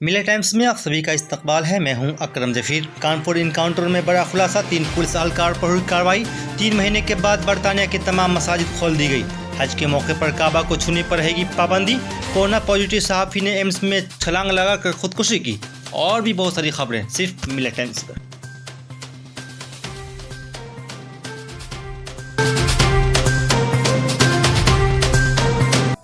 ملے ٹائمز میں آپ سبھی کا استقبال ہے۔ میں ہوں اکرم ظفیر۔ کانپور انکاؤنٹر میں بڑا خلاصہ، 3 پولیس اہلکار پر ہوئی کارروائی۔ 3 مہینے کے بعد برطانیہ کی تمام مساجد کھول دی گئی۔ حج کے موقع پر کعبہ کو چھونے پر رہے گی پابندی۔ کورونا پازیٹیو صحافی نے ایمس میں چھلانگ لگا کر خودکشی کی۔ اور بھی بہت ساری خبریں صرف ملے ٹائمز پر۔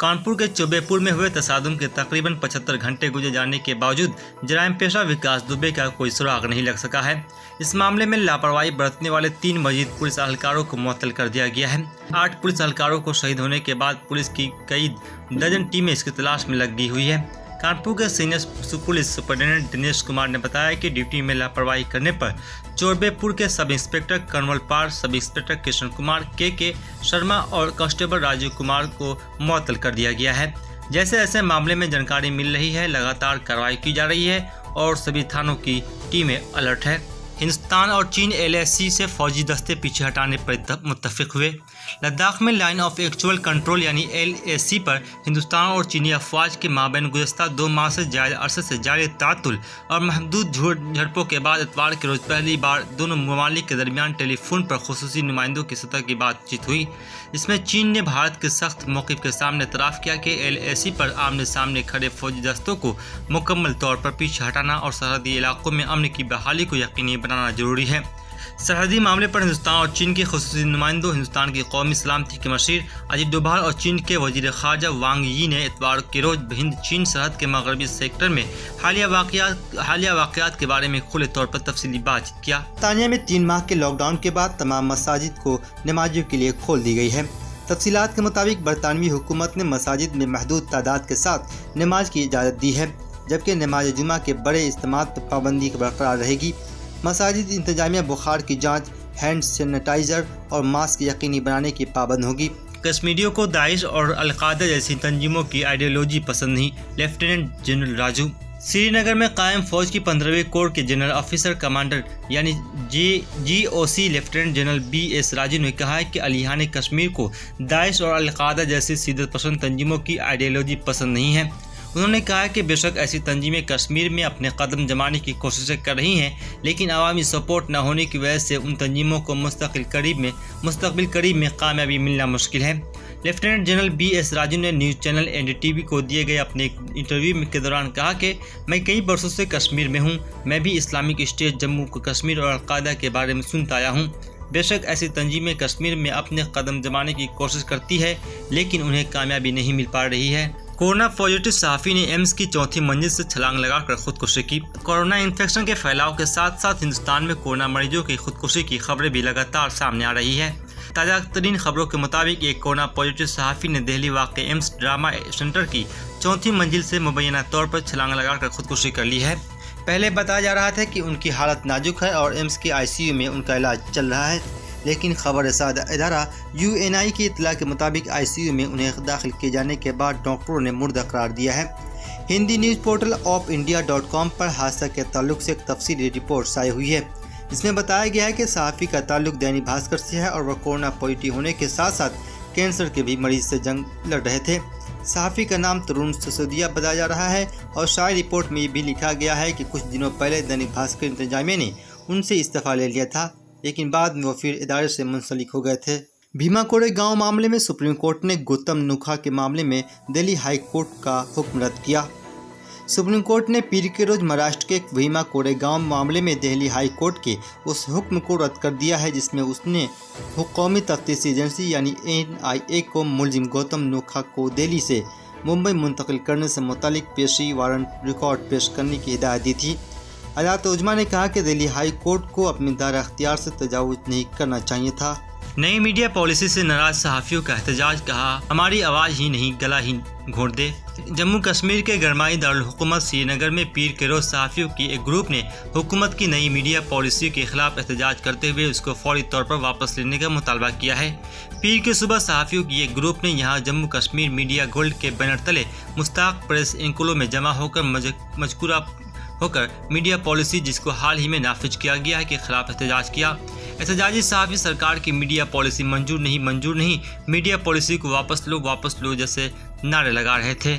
کانپور کے چوبے پور میں ہوئے تصادم کے تقریباً 75 گھنٹے گزر جانے کے باوجود جرائم پیشہ وکاس دوبے کا کوئی سراغ نہیں لگ سکا ہے۔ اس معاملے میں لاپرواہی برتنے والے 3 مزید پولیس اہلکاروں کو معطل کر دیا گیا ہے۔ 8 پولیس اہلکاروں کو شہید ہونے کے بعد پولیس کی کئی درجن ٹیمیں اس کی تلاش میں لگ گئی ہوئی ہیں۔ کانپور کے senior police superintendent Dinesh Kumar نے بتایا کہ ڈیوٹی میں لاپرواہی کرنے پر چوبے پور کے سب انسپکٹر کنول پال، سب انسپکٹر کرشن کمار کے شرما اور کانسٹیبل راجیو کمار کو معطل کر دیا گیا ہے۔ جیسے ایسے معاملے میں جانکاری مل رہی ہے، لگاتار کارروائی کی جا رہی ہے اور سبھی تھانوں کی ٹیمیں الرٹ ہے۔ ہندوستان اور چین LAC سے فوجی دستے پیچھے ہٹانے پر متفق ہوئے۔ لداخ میں لائن آف ایکچوئل کنٹرول یعنی LAC پر ہندوستان اور چینی افواج کے مابین گزشتہ 2 ماہ سے زائد عرصے سے جاری تعطل اور محدود جھڑپوں کے بعد اتوار کے روز پہلی بار دونوں ممالک کے درمیان ٹیلی فون پر خصوصی نمائندوں کی سطح کی بات چیت ہوئی۔ اس میں چین نے بھارت کے سخت موقف کے سامنے اعتراف کیا کہ LAC پر آمنے سامنے کھڑے فوجی دستوں کو مکمل طور پر پیچھے ہٹانا اور سرحدی علاقوں میں امن کی بحالی کو یقینی بنانا ضروری ہے۔ سرحدی معاملے پر ہندوستان اور چین کے خصوصی نمائندوں، ہندوستان کی قومی سلامتی کے مشیر اجیت ڈوبھال اور چین کے وزیر خارجہ وانگ یی نے اتوار کے روز ہند چین سرحد کے مغربی سیکٹر میں حالیہ واقعات کے بارے میں کھلے طور پر تفصیلی بات چیت کیا۔ برطانیہ میں 3 ماہ کے لاک ڈاؤن کے بعد تمام مساجد کو نمازیوں کے لیے کھول دی گئی ہے۔ تفصیلات کے مطابق برطانوی حکومت نے مساجد میں محدود تعداد کے ساتھ نماز کی اجازت دی ہے، جبکہ نماز جمعہ کے بڑے اجتماعات پر پابندی برقرار رہے گی۔ مساجد انتظامیہ بخار کی جانچ، ہینڈ سینیٹائزر اور ماسک یقینی بنانے کی پابند ہوگی۔ کشمیریوں کو داعش اور القاعدہ جیسی تنظیموں کی آئیڈیالوجی پسند نہیں، لیفٹیننٹ جنرل راجو۔ سری نگر میں قائم فوج کی 15ویں کور کے جنرل آفیسر کمانڈر یعنی GOC lieutenant general BS Raju نے کہا ہے کہ اہلِ کشمیر کو داعش اور القاعدہ جیسی شدت پسند تنظیموں کی آئیڈیالوجی پسند نہیں ہے۔ انہوں نے کہا کہ بے شک ایسی تنظیمیں کشمیر میں اپنے قدم جمانے کی کوششیں کر رہی ہیں، لیکن عوامی سپورٹ نہ ہونے کی وجہ سے ان تنظیموں کو مستقبل قریب میں کامیابی ملنا مشکل ہے۔ لیفٹیننٹ جنرل BS راجو نے نیوز چینل NDTV کو دیے گئے اپنے ایک انٹرویو کے دوران کہا کہ میں کئی برسوں سے کشمیر میں ہوں، میں بھی اسلامک اسٹیٹ جموں کشمیر اور القاعدہ کے بارے میں سنتا آیا ہوں۔ بے شک ایسی تنظیمیں کشمیر میں اپنے قدم جمانے کی کوشش کرتی ہے، لیکن انہیں کامیابی نہیں مل پا رہی ہے۔ کورونا پازیٹیو صحافی نے ایمس کی 4تھی منزل سے چھلانگ لگا کر خودکشی کی۔ کورونا انفیکشن کے پھیلاؤ کے ساتھ ساتھ ہندوستان میں کورونا مریضوں کی خودکشی کی خبریں بھی لگاتار سامنے آ رہی ہے۔ تازہ ترین خبروں کے مطابق ایک کورونا پازیٹیو صحافی نے دہلی واقع ایمس ڈرامہ سینٹر کی 4تھی منزل سے مبینہ طور پر چھلانگ لگا کر خودکشی کر لی ہے۔ پہلے بتایا جا رہا تھا کہ ان کی حالت نازک ہے اور ایمس کے ICU میں ان کا علاج چل رہا ہے، لیکن خبر رساں ادارہ UNI کی اطلاع کے مطابق ICU میں انہیں داخل کیے جانے کے بعد ڈاکٹروں نے مردہ قرار دیا ہے۔ ہندی نیوز پورٹل opindia.com پر حادثہ کے تعلق سے ایک تفصیلی رپورٹ شائع ہوئی ہے، جس میں بتایا گیا ہے کہ صحافی کا تعلق دینک بھاسکر سے ہے اور وہ کورونا پازیٹیو ہونے کے ساتھ ساتھ کینسر کے بھی مریض سے جنگ لڑ رہے تھے۔ صحافی کا نام ترون سسودیا بتایا جا رہا ہے اور شائع رپورٹ میں یہ بھی لکھا گیا ہے کہ کچھ دنوں پہلے دینک بھاسکر انتظامیہ نے ان سے استعفیٰ لے لیا تھا، لیکن بعد میں وہ پھر ادارے سے منسلک ہو گئے تھے۔ بھیما کوڑے گاؤں معاملے میں سپریم کورٹ نے گوتم نوکھا کے معاملے میں دہلی ہائی کورٹ کا حکم رد کیا۔ سپریم کورٹ نے پیر کے روز مہاراشٹر کے بھیما کوڑے گاؤں معاملے میں دہلی ہائی کورٹ کے اس حکم کو رد کر دیا ہے، جس میں اس نے قومی تفتیشی ایجنسی یعنی NIA کو ملزم گوتم نوکھا کو دہلی سے ممبئی منتقل کرنے سے متعلق پیشی وارنٹ ریکارڈ پیش کرنے کی ہدایت دی تھی۔ عدالت عظمیٰ نے کہا کہ دہلی ہائی کورٹ کو اپنی دائرہ اختیار سے تجاوز نہیں کرنا چاہیے تھا۔ نئی میڈیا پالیسی سے ناراض صحافیوں کا احتجاج، کہا ہماری آواز ہی نہیں گلا ہی گھونٹ دے۔ جموں کشمیر کے گرمائی دارالحکومت سری نگر میں پیر کے روز صحافیوں کی ایک گروپ نے حکومت کی نئی میڈیا پالیسی کے خلاف احتجاج کرتے ہوئے اس کو فوری طور پر واپس لینے کا مطالبہ کیا ہے۔ پیر کے صبح صحافیوں کی ایک گروپ نے یہاں جموں کشمیر میڈیا گولڈ کے بینر تلے مشتاق پریس انکلو میں جمع ہو کر میڈیا پالیسی، جس کو حال ہی میں نافذ کیا گیا ہے، کے خلاف احتجاج کیا۔ احتجاجی صحافی سرکار کی میڈیا پالیسی منظور نہیں، میڈیا پالیسی کو واپس لو جیسے نعرے لگا رہے تھے۔